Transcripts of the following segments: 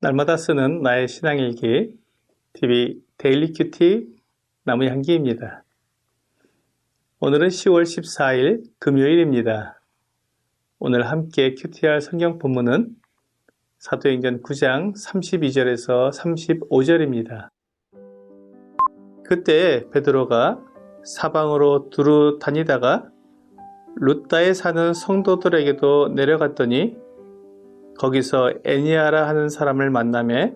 날마다 쓰는 나의 신앙일기 TV 데일리 큐티 나무향기입니다. 오늘은 10월 14일 금요일입니다. 오늘 함께 큐티할 성경 본문은 사도행전 9장 32절에서 35절입니다. 그때 베드로가 사방으로 두루 다니다가 룻다에 사는 성도들에게도 내려갔더니 거기서 에니아라 하는 사람을 만나매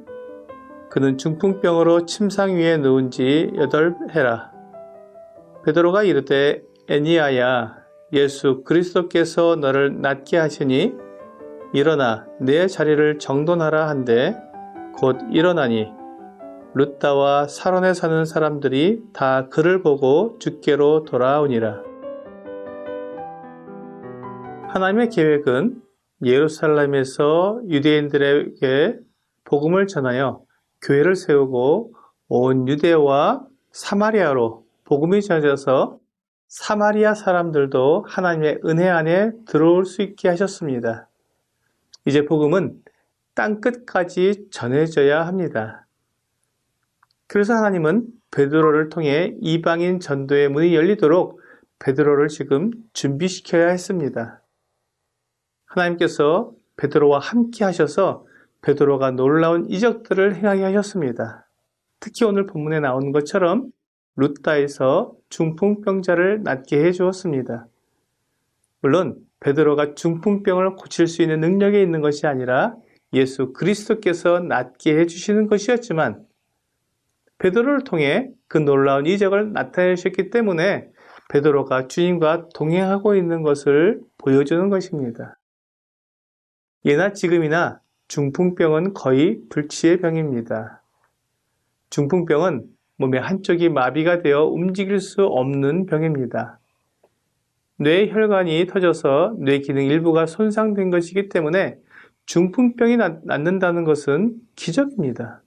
그는 중풍병으로 침상 위에 누운 지 8해라. 베드로가 이르되 에니아야, 예수 그리스도께서 너를 낫게 하시니 일어나 내 자리를 정돈하라 한데 곧 일어나니 룻다와 사론에 사는 사람들이 다 그를 보고 주께로 돌아오니라. 하나님의 계획은 예루살렘에서 유대인들에게 복음을 전하여 교회를 세우고 온 유대와 사마리아로 복음이 전해져서 사마리아 사람들도 하나님의 은혜 안에 들어올 수 있게 하셨습니다. 이제 복음은 땅끝까지 전해져야 합니다. 그래서 하나님은 베드로를 통해 이방인 전도의 문이 열리도록 베드로를 지금 준비시켜야 했습니다. 하나님께서 베드로와 함께 하셔서 베드로가 놀라운 이적들을 행하게 하셨습니다. 특히 오늘 본문에 나오는 것처럼 룻다에서 중풍병자를 낫게 해주었습니다. 물론 베드로가 중풍병을 고칠 수 있는 능력이 있는 것이 아니라 예수 그리스도께서 낫게 해주시는 것이었지만 베드로를 통해 그 놀라운 이적을 나타내 주셨기 때문에 베드로가 주님과 동행하고 있는 것을 보여주는 것입니다. 예나 지금이나 중풍병은 거의 불치의 병입니다. 중풍병은 몸의 한쪽이 마비가 되어 움직일 수 없는 병입니다. 뇌 혈관이 터져서 뇌 기능 일부가 손상된 것이기 때문에 중풍병이 낫는다는 것은 기적입니다.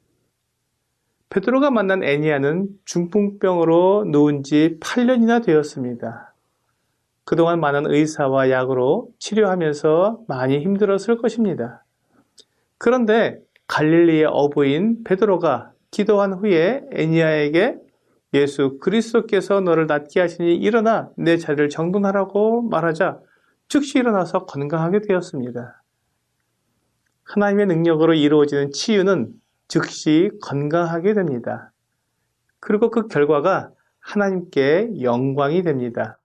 베드로가 만난 에니아는 중풍병으로 누운 지 8년이나 되었습니다. 그동안 많은 의사와 약으로 치료하면서 많이 힘들었을 것입니다. 그런데 갈릴리의 어부인 베드로가 기도한 후에 에니아에게 예수 그리스도께서 너를 낫게 하시니 일어나 내 자리를 정돈하라고 말하자 즉시 일어나서 건강하게 되었습니다. 하나님의 능력으로 이루어지는 치유는 즉시 건강하게 됩니다. 그리고 그 결과가 하나님께 영광이 됩니다.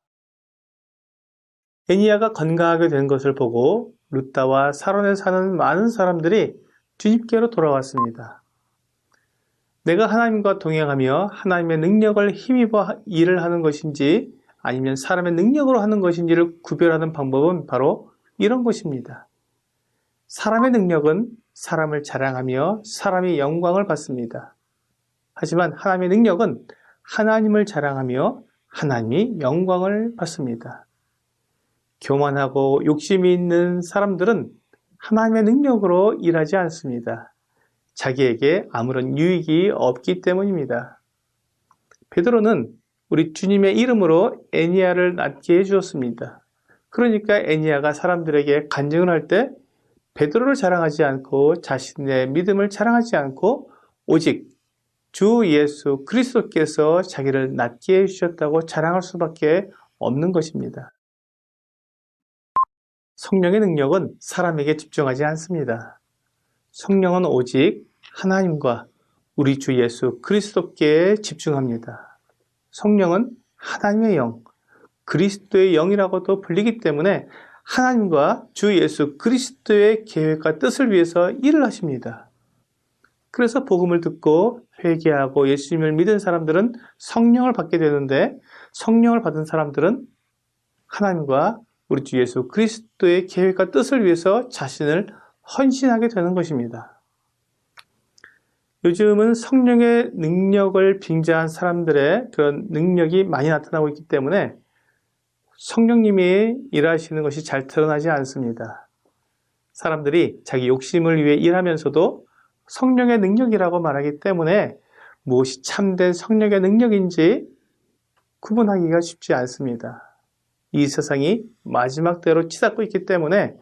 에니아가 건강하게 된 것을 보고 룻다와 사론에 사는 많은 사람들이 주님께로 돌아왔습니다. 내가 하나님과 동행하며 하나님의 능력을 힘입어 일을 하는 것인지 아니면 사람의 능력으로 하는 것인지를 구별하는 방법은 바로 이런 것입니다. 사람의 능력은 사람을 자랑하며 사람이 영광을 받습니다. 하지만 하나님의 능력은 하나님을 자랑하며 하나님이 영광을 받습니다. 교만하고 욕심이 있는 사람들은 하나님의 능력으로 일하지 않습니다. 자기에게 아무런 유익이 없기 때문입니다. 베드로는 우리 주님의 이름으로 에니아를 낫게 해주었습니다. 그러니까 에니아가 사람들에게 간증을 할 때 베드로를 자랑하지 않고 자신의 믿음을 자랑하지 않고 오직 주 예수 그리스도께서 자기를 낫게 해주셨다고 자랑할 수밖에 없는 것입니다. 성령의 능력은 사람에게 집중하지 않습니다. 성령은 오직 하나님과 우리 주 예수 그리스도께 집중합니다. 성령은 하나님의 영, 그리스도의 영이라고도 불리기 때문에 하나님과 주 예수 그리스도의 계획과 뜻을 위해서 일을 하십니다. 그래서 복음을 듣고 회개하고 예수님을 믿은 사람들은 성령을 받게 되는데 성령을 받은 사람들은 하나님과 우리 주 예수 그리스도의 계획과 뜻을 위해서 자신을 헌신하게 되는 것입니다. 요즘은 성령의 능력을 빙자한 사람들의 그런 능력이 많이 나타나고 있기 때문에 성령님이 일하시는 것이 잘 드러나지 않습니다. 사람들이 자기 욕심을 위해 일하면서도 성령의 능력이라고 말하기 때문에 무엇이 참된 성령의 능력인지 구분하기가 쉽지 않습니다. 이 세상이 마지막 때로 치닫고 있기 때문에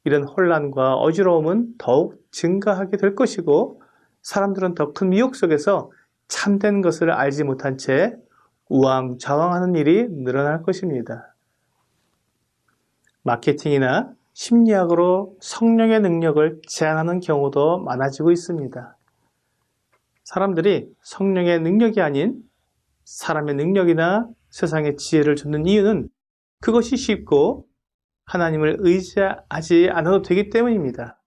이런 혼란과 어지러움은 더욱 증가하게 될 것이고 사람들은 더 큰 미혹 속에서 참된 것을 알지 못한 채 우왕좌왕하는 일이 늘어날 것입니다. 마케팅이나 심리학으로 성령의 능력을 제한하는 경우도 많아지고 있습니다. 사람들이 성령의 능력이 아닌 사람의 능력이나 세상의 지혜를 줍는 이유는 그것이 쉽고 하나님을 의지하지 않아도 되기 때문입니다.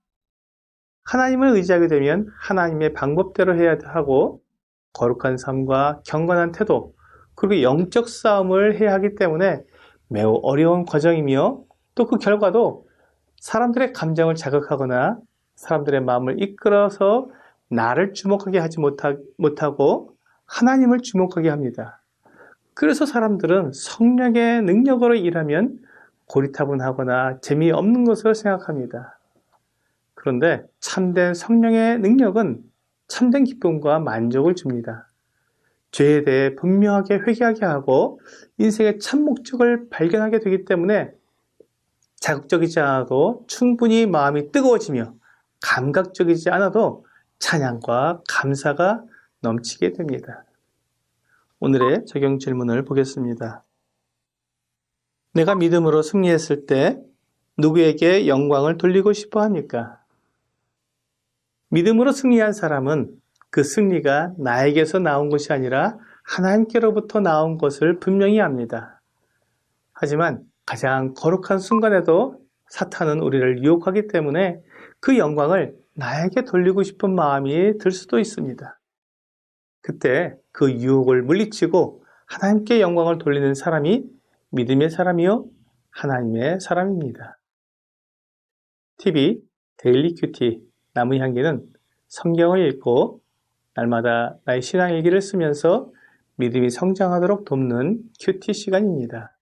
하나님을 의지하게 되면 하나님의 방법대로 해야 하고 거룩한 삶과 경건한 태도 그리고 영적 싸움을 해야 하기 때문에 매우 어려운 과정이며 또 그 결과도 사람들의 감정을 자극하거나 사람들의 마음을 이끌어서 나를 주목하게 하지 못하고 하나님을 주목하게 합니다. 그래서 사람들은 성령의 능력으로 일하면 고리타분하거나 재미없는 것을 생각합니다. 그런데 참된 성령의 능력은 참된 기쁨과 만족을 줍니다. 죄에 대해 분명하게 회개하게 하고 인생의 참 목적을 발견하게 되기 때문에 자극적이지 않아도 충분히 마음이 뜨거워지며 감각적이지 않아도 찬양과 감사가 넘치게 됩니다. 오늘의 적용 질문을 보겠습니다. 내가 믿음으로 승리했을 때 누구에게 영광을 돌리고 싶어 합니까? 믿음으로 승리한 사람은 그 승리가 나에게서 나온 것이 아니라 하나님께로부터 나온 것을 분명히 압니다. 하지만 가장 거룩한 순간에도 사탄은 우리를 유혹하기 때문에 그 영광을 나에게 돌리고 싶은 마음이 들 수도 있습니다. 그때 그 유혹을 물리치고 하나님께 영광을 돌리는 사람이 믿음의 사람이요 하나님의 사람입니다. TV 데일리 큐티 남의 향기는 성경을 읽고 날마다 나의 신앙 일기를 쓰면서 믿음이 성장하도록 돕는 큐티 시간입니다.